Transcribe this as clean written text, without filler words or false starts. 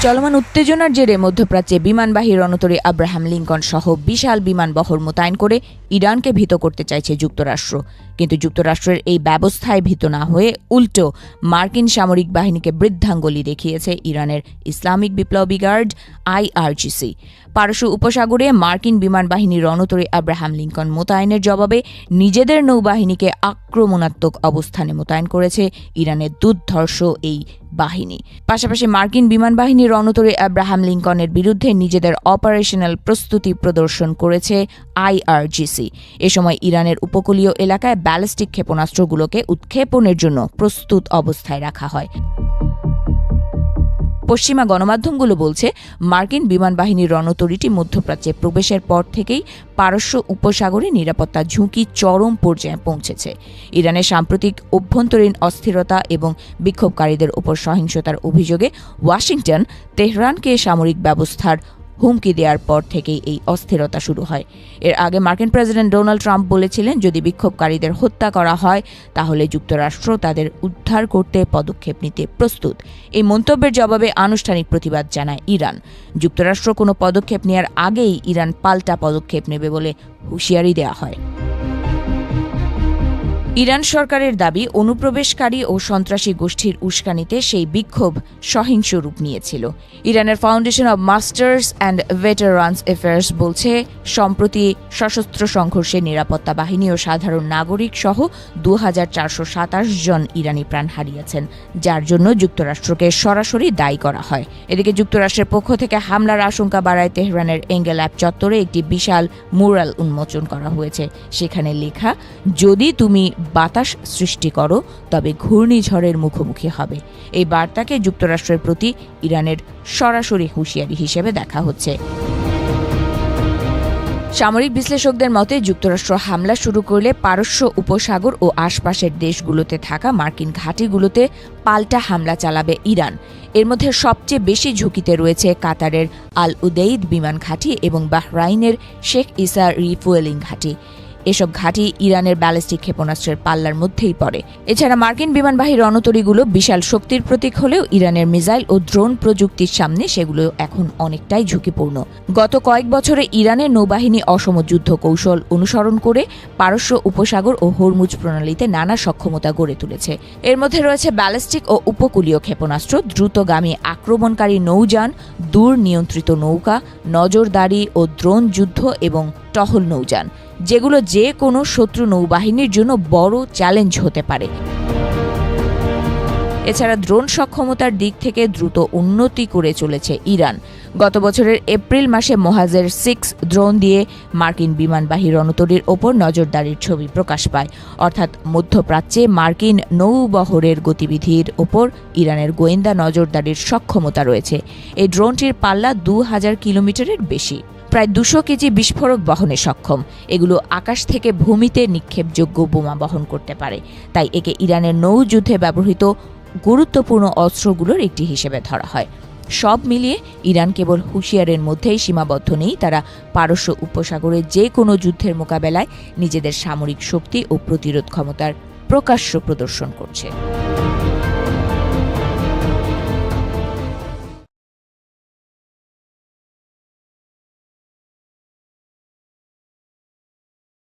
চলমান উত্তেজনার জেরে মধ্যপ্রাচ্যে বিমানবাহী রণতরী আব্রাহাম লিঙ্কন সহ বিশাল বিমান বহর মোতায়েন করে ইরানকে ভীত করতে চাইছে যুক্তরাষ্ট্র। কিন্তু যুক্তরাষ্ট্রের এই ব্যবস্থায় ভীত না হয়ে উল্টো মার্কিন সামরিক বাহিনীকে বৃদ্ধাঙ্গুলি দেখিয়েছে ইরানের ইসলামিক বিপ্লবী গার্ড IRGC। পারস্য উপসাগরে মার্কিন বিমান বাহিনী রণতরী আব্রাহাম লিঙ্কন মোতায়েনের জবাবে নিজেদের নৌবাহিনীকে আক্রমণাত্মক অবস্থানে মোতায়েন করেছে ইরানের দুর্ধর্ষ এই বাহিনী। পাশাপাশি মার্কিন বিমান বাহিনী রণতরী আব্রাহাম লিঙ্কনের বিরুদ্ধে নিজেদের অপারেশনাল প্রস্তুতি প্রদর্শন করেছে IRGC। এ সময় ইরানের উপকূলীয় এলাকায় ব্যালিস্টিক ক্ষেপণাস্ত্রগুলোকে উৎক্ষেপণের জন্য প্রস্তুত অবস্থায় রাখা হয়। পশ্চিমা গণমাধ্যমগুলো বলছে, মার্কিন বিমান বাহিনীর রণতরীটি মধ্যপ্রাচ্যে প্রবেশের পর থেকেই পারস্য উপসাগরে নিরাপত্তা ঝুঁকি চরম পর্যায়ে পৌঁছেছে। ইরানের সাম্প্রতিক অভ্যন্তরীণ অস্থিরতা এবং বিক্ষোভকারীদের উপর সহিংসতার অভিযোগে ওয়াশিংটন তেহরানকে সামরিক ব্যবস্থার হুমকি দেওয়ার পর থেকেই এই অস্থিরতা শুরু হয়। এর আগে মার্কিন প্রেসিডেন্ট ডোনাল্ড ট্রাম্প বলেছিলেন, যদি বিক্ষোভকারীদের হত্যা করা হয় তাহলে যুক্তরাষ্ট্র তাদের উদ্ধার করতে পদক্ষেপ নিতে প্রস্তুত। এই মন্তব্যের জবাবে আনুষ্ঠানিক প্রতিবাদ জানায় ইরান। যুক্তরাষ্ট্র কোনো পদক্ষেপ নেওয়ার আগেই ইরান পাল্টা পদক্ষেপ নেবে বলে হুঁশিয়ারি দেওয়া হয়। ইরান সরকারের দাবি, অনুপ্রবেশকারী ও সন্ত্রাসী গোষ্ঠীর উস্কানিতে সেই বিক্ষোভ সহিংস রূপ নিয়েছিল। ইরানের foundation of martyrs and veterans affairs বলছে, সম্প্রতি সশস্ত্র সংঘর্ষে নিরাপত্তা বাহিনী ও সাধারণ নাগরিক সহ 2427 জন ইরানি প্রাণ হারিয়েছেন, যার জন্য যুক্তরাষ্ট্রকে সরাসরি দায়ী করা হয়। এদিকে যুক্তরাষ্ট্রের পক্ষ থেকে হামলার আশঙ্কা বাড়ায় তেহরানের এঙ্গেল অ্যাপ চত্বরে একটি বিশাল মুরাল উন্মোচন করা হয়েছে। সেখানে লেখা, যদি তুমি বাতাস সৃষ্টি করো তবে ঘূর্ণিঝড়ের মুখোমুখি হবে। এই বার্তাকে যুক্তরাষ্ট্রের প্রতি ইরানের সরাসরি হুঁশিয়ারি হিসেবে দেখা হচ্ছে। সামরিক বিশ্লেষকদের মতে, যুক্তরাষ্ট্র হামলা শুরু করলে পারস্য উপসাগর ও আশপাশের দেশগুলোতে থাকা মার্কিন ঘাঁটিগুলোতে পাল্টা হামলা চালাবে ইরান। এর মধ্যে সবচেয়ে বেশি ঝুঁকিতে রয়েছে কাতারের আল উদেইদ বিমান ঘাঁটি এবং বাহরাইনের শেখ ইসা রিফুয়েলিং ঘাঁটি। এসব ঘাঁটি ইরানের ব্যালিস্টিক ক্ষেপণাস্ত্রের পাল্লার মধ্যেই পড়ে। এছাড়া মার্কিন বিমানবাহী রণতরীগুলো বিশাল শক্তির প্রতীক হলেও ইরানের মিসাইল ও ড্রোন প্রযুক্তির সামনে সেগুলো এখন অনেকটাই ঝুঁকিপূর্ণ। গত কয়েক বছরে ইরানের নৌবাহিনী অসম যুদ্ধ কৌশল অনুসরণ করে পারস্য উপসাগর ও হরমুজ প্রণালীতে নানা সক্ষমতা গড়ে তুলেছে। এর মধ্যে রয়েছে ব্যালিস্টিক ও উপকূলীয় ক্ষেপণাস্ত্র, দ্রুতগামী আক্রমণকারী নৌযান, দূর নিয়ন্ত্রিত নৌকা, নজরদারি ও ড্রোন যুদ্ধ এবং টহল নৌযান, যেগুলো যে কোনো শত্রু নৌবাহিনীর জন্য বড় চ্যালেঞ্জ হতে পারে। এছাড়া ড্রোন সক্ষমতার দিক থেকে দ্রুত উন্নতি করে চলেছে ইরান। গত বছরের এপ্রিল মাসে মোহাজের 6 ড্রোন দিয়ে মার্কিন বিমানবাহী রণতরীর ওপর নজরদারির ছবি প্রকাশ পায়। অর্থাৎ মধ্যপ্রাচ্যে মার্কিন নৌবহরের গতিবিধির ওপর ইরানের গোয়েন্দা নজরদারির সক্ষমতা রয়েছে। এই ড্রোনটির পাল্লা 2000 কিলোমিটারের বেশি, প্রায় 200 কেজি বিস্ফোরক বহনে সক্ষম। এগুলো আকাশ থেকে ভূমিতে নিক্ষেপযোগ্য বোমা বহন করতে পারে। তাই একে ইরানের নৌযুদ্ধে ব্যবহৃত গুরুত্বপূর্ণ অস্ত্রগুলোর একটি হিসেবে ধরা হয়। সব মিলিয়ে ইরান কেবল হুঁশিয়ারের মধ্যেই সীমাবদ্ধ নেই, তারা পারস্য উপসাগরে যে কোনো যুদ্ধের মোকাবেলায় নিজেদের সামরিক শক্তি ও প্রতিরোধ ক্ষমতার প্রকাশ্য প্রদর্শন করছে।